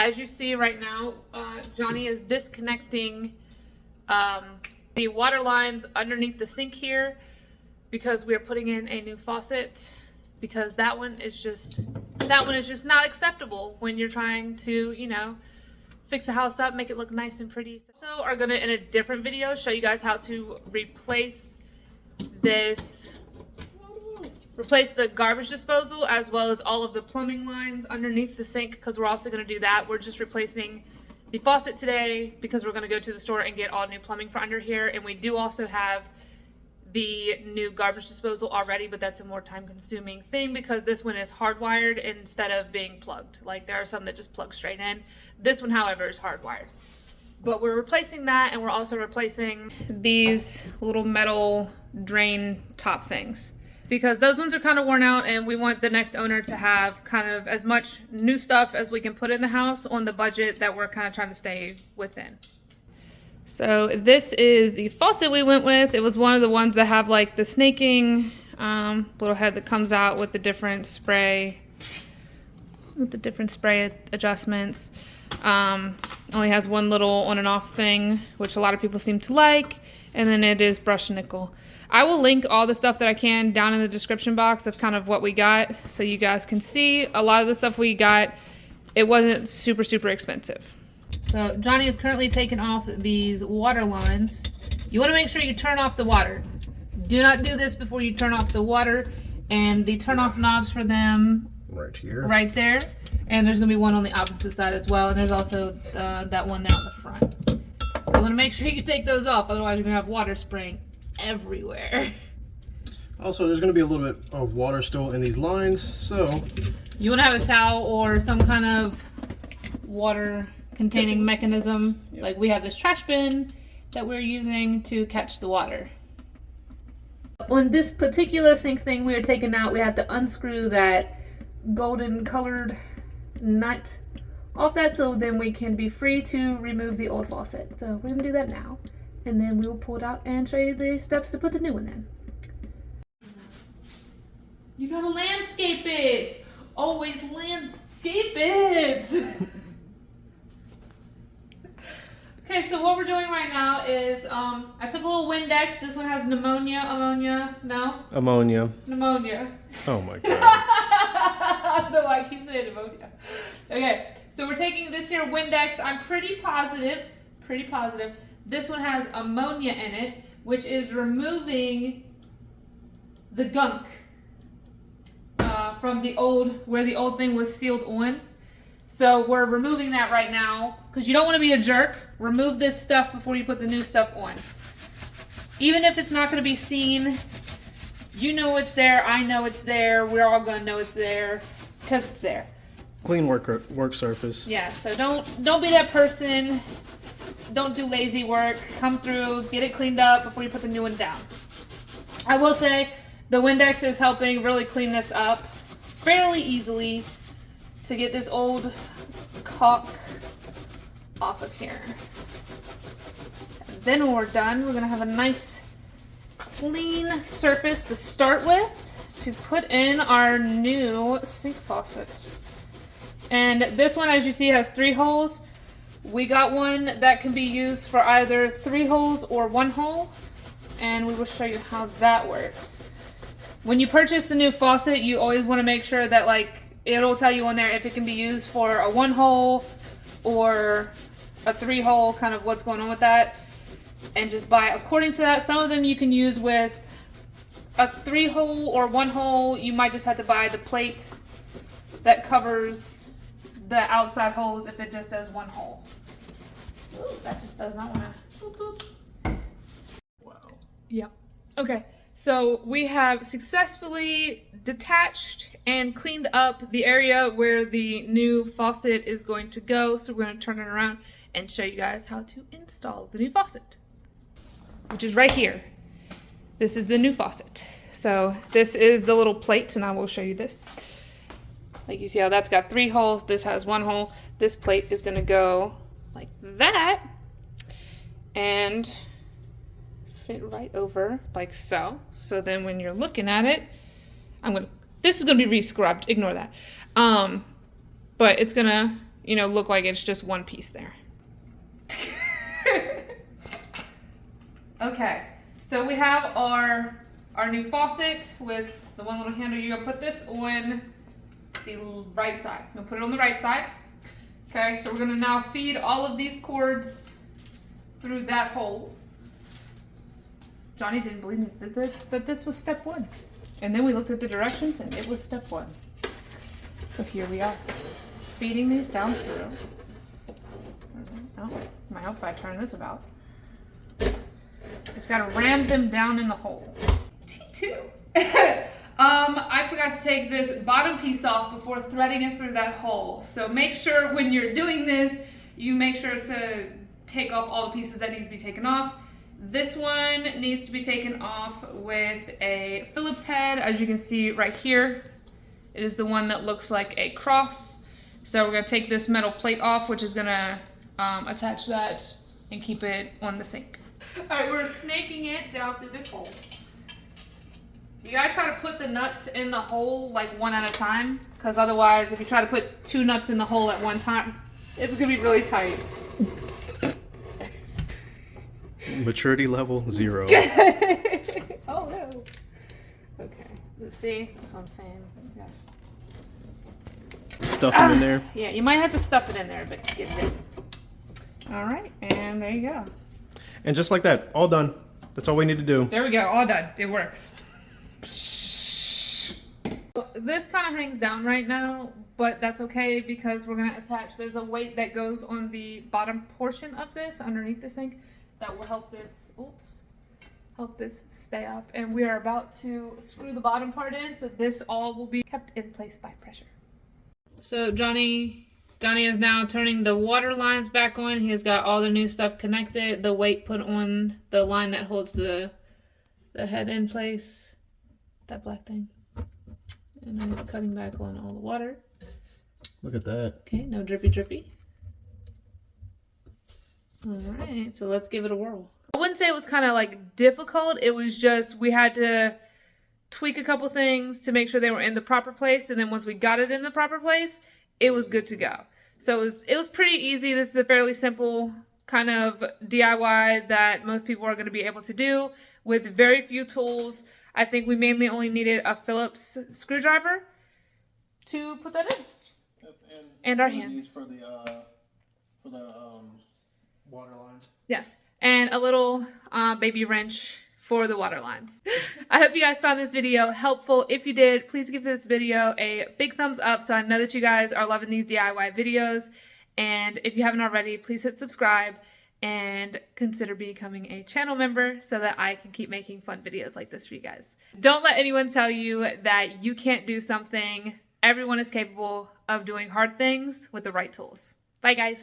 as you see right now, Johnny is disconnecting the water lines underneath the sink here because we're putting in a new faucet, because that one is just not acceptable when you're trying to, you know, fix the house up, make it look nice and pretty. So are gonna, in a different video, show you guys how to replace the garbage disposal as well as all of the plumbing lines underneath the sink, because we're also going to do that. We're just replacing the faucet today because we're going to go to the store and get all new plumbing for under here, and we do also have the new garbage disposal already, but that's a more time consuming thing because this one is hardwired instead of being plugged. Like, there are some that just plug straight in. This one, however, is hardwired. But we're replacing that, and we're also replacing these little metal drain top things, because those ones are kind of worn out, and we want the next owner to have kind of as much new stuff as we can put in the house on the budget that we're kind of trying to stay within. So this is the faucet we went with. It was one of the ones that have like the snaking little head that comes out with the different spray adjustments. Only has one little on and off thing, which a lot of people seem to like, and then it is brushed nickel. I will link all the stuff that I can down in the description box of kind of what we got, so you guys can see. A lot of the stuff we got, it wasn't super expensive. So Johnny is currently taking off these water lines. You want to make sure you turn off the water. Do not do this before you turn off the water, and the turn off knobs for them right here, right there, and there's going to be one on the opposite side as well, and there's also that one there on the front. You want to make sure you take those off, otherwise you're going to have water spraying everywhere. Also, there's going to be a little bit of water still in these lines, so you want to have a towel or some kind of water containing mechanism. Yep. Like we have this trash bin that we're using to catch the water. On this particular sink thing we are taking out, we have to unscrew that golden colored nut off that, so then we can be free to remove the old faucet. So we're going to do that now, and then we will pull it out and show you the steps to put the new one in. You gotta landscape it! Always landscape it! Okay, so what we're doing right now is, I took a little Windex. This one has ammonia. Oh my god. No, I keep saying ammonia. Okay, so we're taking this here Windex. I'm pretty positive. This one has ammonia in it, which is removing the gunk from the old, where the old thing was sealed on. So we're removing that right now because you don't want to be a jerk. Remove this stuff before you put the new stuff on. Even if it's not going to be seen, you know it's there. I know it's there. We're all going to know it's there because it's there. Clean work surface. Yeah. So don't be that person. Don't do lazy work. Come through, get it cleaned up before you put the new one down. I will say the Windex is helping really clean this up fairly easily to get this old caulk off of here. And then when we're done, we're gonna have a nice clean surface to start with to put in our new sink faucet. And this one, as you see, has 3 holes. We got one that can be used for either 3 holes or 1 hole, and we will show you how that works. When you purchase the new faucet, you always want to make sure that, like, it'll tell you on there if it can be used for a 1 hole or a 3 hole, kind of what's going on with that, and just buy according to that. Some of them you can use with a 3 hole or 1 hole. You might just have to buy the plate that covers the outside holes if it just does 1 hole. Ooh, that just does not want to. Wow. Yep. Okay. So we have successfully detached and cleaned up the area where the new faucet is going to go. So we're going to turn it around and show you guys how to install the new faucet, which is right here. This is the new faucet. So this is the little plate, and I will show you this. Like, you see how that's got 3 holes. This has 1 hole. This plate is going to go like that and fit right over like so. So then when you're looking at it, this is going to be re-scrubbed. Ignore that. But it's going to you know, look like it's just one piece there. Okay, so we have our new faucet with the one little handle. You're gonna put this on the right side. You'll put it on the right side. Okay, so we're gonna now feed all of these cords through that hole. Johnny didn't believe me that this was step one. And then we looked at the directions and it was step one. So here we are, feeding these down through. Oh, might help if I turn this about. Just gotta ram them down in the hole. T2. I forgot to take this bottom piece off before threading it through that hole. So make sure when you're doing this, you make sure to take off all the pieces that need to be taken off. This one needs to be taken off with a Phillips head. As you can see right here, it is the one that looks like a cross. So we're gonna take this metal plate off, which is gonna attach that and keep it on the sink. All right, we're snaking it down through this hole. You gotta try to put the nuts in the hole like one at a time, because otherwise if you try to put 2 nuts in the hole at one time, it's gonna be really tight. Maturity level 0. Oh no. Okay, let's see. That's what I'm saying. Yes. Stuff them in there. Yeah, you might have to stuff it in there, but get it in. All right, and there you go. And just like that, all done. That's all we need to do. There we go, all done. It works. This kind of hangs down right now, but that's okay because we're gonna attach, there's a weight that goes on the bottom portion of this underneath the sink that will help this, help this stay up. And we are about to screw the bottom part in, so this all will be kept in place by pressure. So Johnny is now turning the water lines back on. He has got all the new stuff connected, the weight put on the line that holds the head in place, that black thing. And then he's cutting back on all the water. Look at that. Okay, no drippy drippy. All right, so let's give it a whirl. I wouldn't say it was kind of like difficult. It was just we had to tweak a couple things to make sure they were in the proper place. And then once we got it in the proper place, it was good to go. So it was pretty easy. This is a fairly simple kind of DIY that most people are going to be able to do with very few tools. I think we mainly only needed a Phillips screwdriver to put that in. Yep, and our hands. For the water lines. Yes, and a little baby wrench for the water lines. I hope you guys found this video helpful. If you did, please give this video a big thumbs up so I know that you guys are loving these DIY videos. And if you haven't already, please hit subscribe and consider becoming a channel member so that I can keep making fun videos like this for you guys. Don't let anyone tell you that you can't do something. Everyone is capable of doing hard things with the right tools. Bye guys.